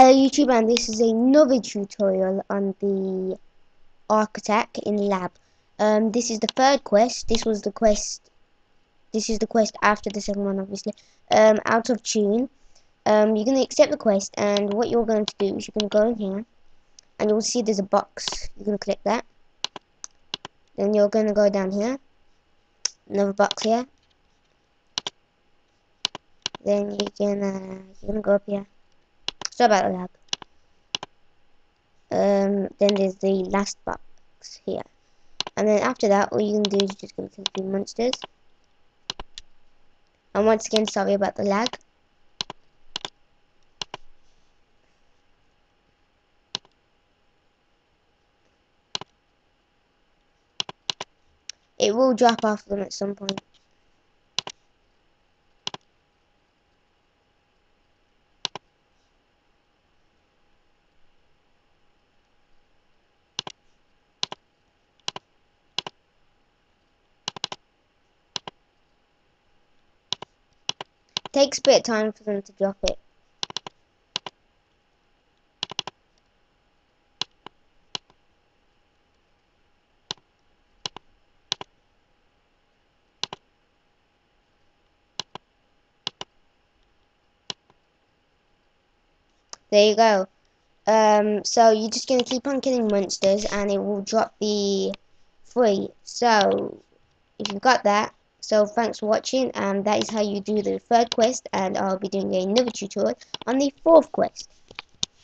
Hello YouTube, and this is another tutorial on the Arc Attack in lab. This is the third quest. This is the quest after the second one, obviously. Out of tune. You're gonna accept the quest, and what you're going to do is you're gonna go in here, and you'll see there's a box. You're gonna click that. Then you're gonna go down here. Another box here. Then you're gonna go up here. Sorry about the lag. Then there's the last box here, and then after that all you can do is just go to the monsters. And once again, sorry about the lag. It will drop off them at some point. Takes a bit of time for them to drop it. There you go. So you're just gonna keep on killing monsters, and it will drop the free. So if you've got that, so thanks for watching, and that is how you do the third quest, and I'll be doing another tutorial on the fourth quest.